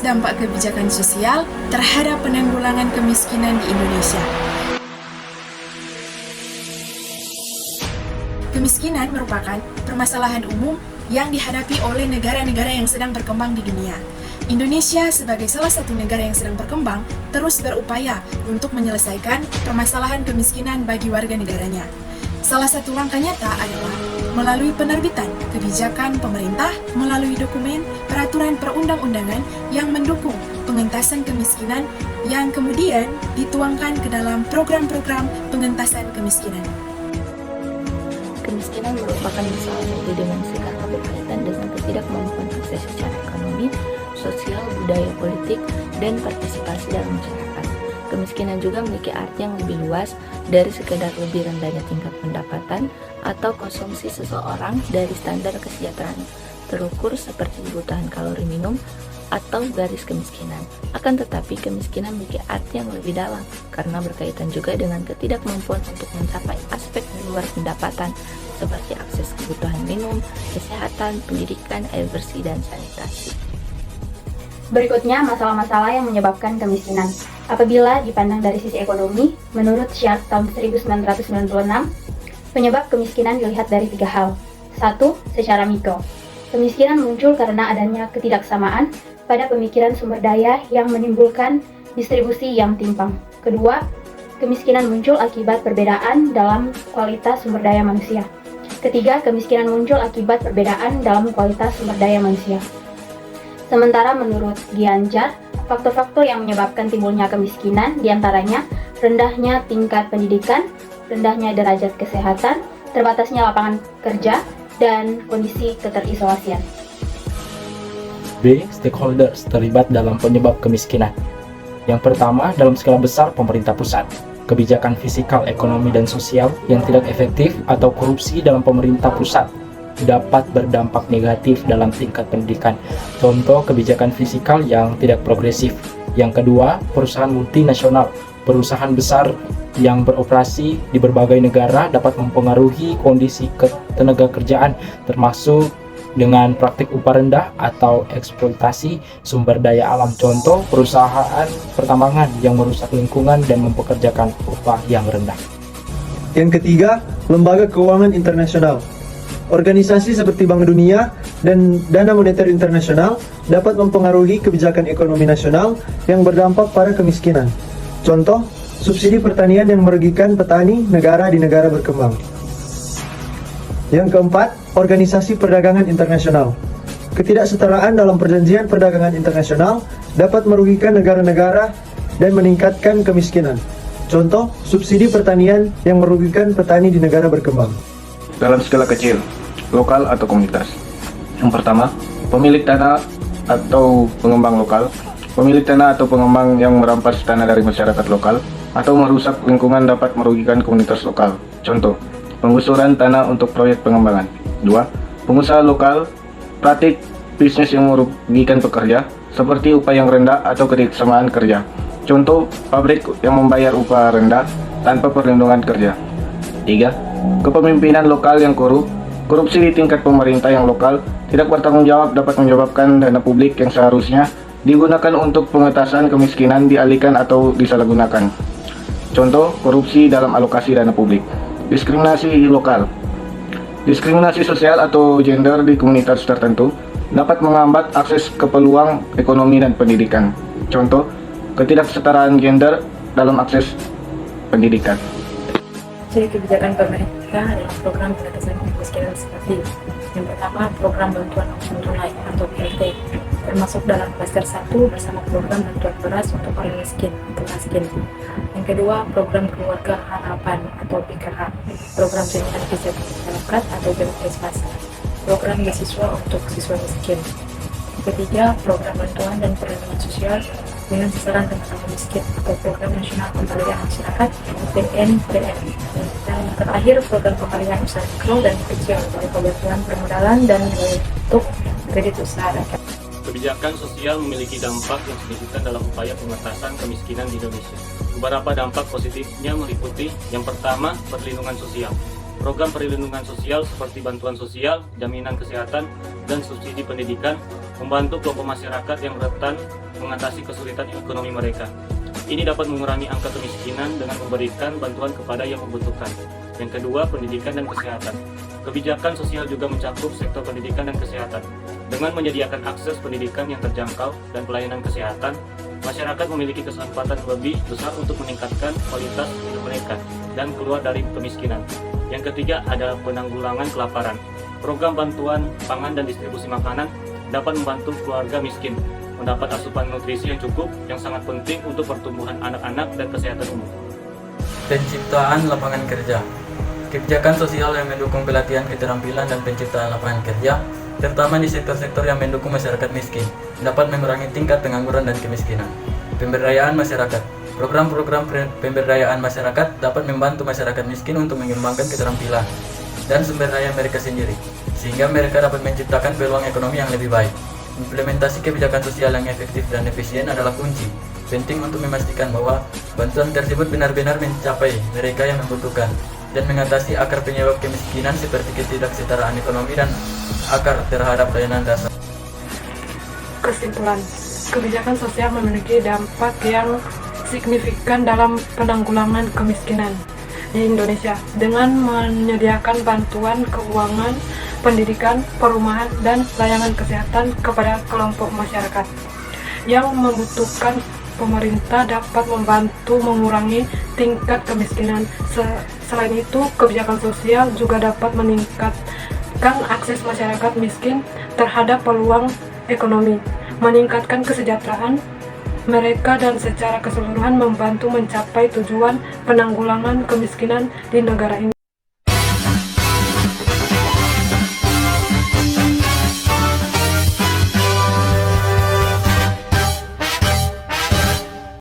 dampak kebijakan sosial terhadap penanggulangan kemiskinan di Indonesia. Kemiskinan merupakan permasalahan umum yang dihadapi oleh negara-negara yang sedang berkembang di dunia. Indonesia sebagai salah satu negara yang sedang berkembang terus berupaya untuk menyelesaikan permasalahan kemiskinan bagi warga negaranya. Salah satu langkah nyata adalah melalui penerbitan kebijakan pemerintah melalui dokumen peraturan perundang-undangan yang mendukung pengentasan kemiskinan yang kemudian dituangkan ke dalam program-program pengentasan kemiskinan. Kemiskinan merupakan masalah multidimensi karena berkaitan dengan ketidakmampuan akses secara ekonomi, sosial, budaya, politik, dan partisipasi dalam masyarakat. Kemiskinan juga memiliki arti yang lebih luas dari sekedar lebih rendahnya tingkat pendapatan atau konsumsi seseorang dari standar kesejahteraan terukur seperti kebutuhan kalori minum atau garis kemiskinan. Akan tetapi, kemiskinan memiliki arti yang lebih dalam karena berkaitan juga dengan ketidakmampuan untuk mencapai aspek di luar pendapatan seperti akses kebutuhan minum, kesehatan, pendidikan, air bersih, dan sanitasi. Berikutnya, masalah-masalah yang menyebabkan kemiskinan. Apabila dipandang dari sisi ekonomi, menurut Sharp tahun 1996, penyebab kemiskinan dilihat dari 3 hal. 1. Secara mikro. Kemiskinan muncul karena adanya ketidaksamaan pada pemikiran sumber daya yang menimbulkan distribusi yang timpang. Kedua, kemiskinan muncul akibat perbedaan dalam kualitas sumber daya manusia. Ketiga, kemiskinan muncul akibat perbedaan dalam kualitas sumber daya manusia. Sementara menurut Gianjar, faktor-faktor yang menyebabkan timbulnya kemiskinan diantaranya rendahnya tingkat pendidikan, rendahnya derajat kesehatan, terbatasnya lapangan kerja, dan kondisi keterisolasian. B. Stakeholders terlibat dalam penyebab kemiskinan. Yang pertama, dalam skala besar pemerintah pusat, kebijakan fiskal, ekonomi, dan sosial yang tidak efektif atau korupsi dalam pemerintah pusat dapat berdampak negatif dalam tingkat pendidikan. Contoh kebijakan fiskal yang tidak progresif. Yang kedua, perusahaan multinasional. Perusahaan besar yang beroperasi di berbagai negara dapat mempengaruhi kondisi ketenaga kerjaan, termasuk dengan praktik upah rendah atau eksploitasi sumber daya alam. Contoh, perusahaan pertambangan yang merusak lingkungan dan mempekerjakan upah yang rendah. Yang ketiga, lembaga keuangan internasional. Organisasi seperti Bank Dunia dan Dana Moneter Internasional dapat mempengaruhi kebijakan ekonomi nasional yang berdampak pada kemiskinan. Contoh, subsidi pertanian yang merugikan petani negara di negara berkembang. Yang keempat, organisasi perdagangan internasional. Ketidaksetaraan dalam perjanjian perdagangan internasional dapat merugikan negara-negara dan meningkatkan kemiskinan. Contoh, subsidi pertanian yang merugikan petani di negara berkembang. Dalam skala kecil, lokal atau komunitas. Yang pertama, pemilik tanah atau pengembang lokal. Pemilik tanah atau pengembang yang merampas tanah dari masyarakat lokal atau merusak lingkungan dapat merugikan komunitas lokal. Contoh, penggusuran tanah untuk proyek pengembangan. 2. Pengusaha lokal, praktik bisnis yang merugikan pekerja, seperti upah yang rendah atau kesamaan kerja. Contoh, pabrik yang membayar upah rendah tanpa perlindungan kerja. 3. Kepemimpinan lokal yang korup. Korupsi di tingkat pemerintah yang lokal tidak bertanggung jawab dapat menyebabkan dana publik yang seharusnya digunakan untuk pengentasan kemiskinan dialihkan atau disalahgunakan. Contoh, korupsi dalam alokasi dana publik. Diskriminasi lokal. Diskriminasi sosial atau gender di komunitas tertentu dapat menghambat akses ke peluang ekonomi dan pendidikan. Contoh, ketidaksetaraan gender dalam akses pendidikan. Jadi kebijakan pemerintah dalam program pengentasan kemiskinan seperti yang pertama, program bantuan langsung tunai atau BLT, termasuk dalam klaster 1 bersama program bantuan beras untuk orang miskin atau miskin. Yang kedua, program keluarga harapan atau PKH, program jaminan kesehatan masyarakat atau BPJS, program beasiswa untuk siswa miskin. Yang ketiga, program bantuan dan perlindungan sosial dengan sasaran teman-teman miskin atau program nasional pemberdayaan masyarakat PNPM. Dan yang terakhir, program pemberdayaan usaha mikro dan kecil berupa bantuan permodalan dan untuk kredit usaha rakyat. Kebijakan sosial memiliki dampak yang signifikan dalam upaya pengentasan kemiskinan di Indonesia. Beberapa dampak positifnya meliputi yang pertama, perlindungan sosial. Program perlindungan sosial seperti bantuan sosial, jaminan kesehatan, dan subsidi pendidikan membantu kelompok masyarakat yang rentan mengatasi kesulitan ekonomi mereka. Ini dapat mengurangi angka kemiskinan dengan memberikan bantuan kepada yang membutuhkan. Yang kedua, pendidikan dan kesehatan. Kebijakan sosial juga mencakup sektor pendidikan dan kesehatan. Dengan menyediakan akses pendidikan yang terjangkau dan pelayanan kesehatan, masyarakat memiliki kesempatan lebih besar untuk meningkatkan kualitas hidup mereka dan keluar dari kemiskinan. Yang ketiga, ada penanggulangan kelaparan. Program bantuan pangan dan distribusi makanan dapat membantu keluarga miskin mendapat asupan nutrisi yang cukup, yang sangat penting untuk pertumbuhan anak-anak dan kesehatan umum. Penciptaan lapangan kerja. Kebijakan sosial yang mendukung pelatihan keterampilan dan penciptaan lapangan kerja, terutama di sektor-sektor yang mendukung masyarakat miskin, dapat mengurangi tingkat pengangguran dan kemiskinan. Pemberdayaan masyarakat. Program-program pemberdayaan masyarakat dapat membantu masyarakat miskin untuk mengembangkan keterampilan dan sumber daya mereka sendiri, sehingga mereka dapat menciptakan peluang ekonomi yang lebih baik. Implementasi kebijakan sosial yang efektif dan efisien adalah kunci penting untuk memastikan bahwa bantuan tersebut benar-benar mencapai mereka yang membutuhkan dan mengatasi akar penyebab kemiskinan seperti ketidaksetaraan ekonomi dan akar terhadap layanan dasar. Kesimpulan, kebijakan sosial memiliki dampak yang signifikan dalam penanggulangan kemiskinan di Indonesia dengan menyediakan bantuan keuangan, pendidikan, perumahan, dan layanan kesehatan kepada kelompok masyarakat yang membutuhkan. Pemerintah dapat membantu mengurangi tingkat kemiskinan. Selain itu, kebijakan sosial juga dapat meningkatkan akses masyarakat miskin terhadap peluang ekonomi, meningkatkan kesejahteraan mereka, dan secara keseluruhan membantu mencapai tujuan penanggulangan kemiskinan di negara ini.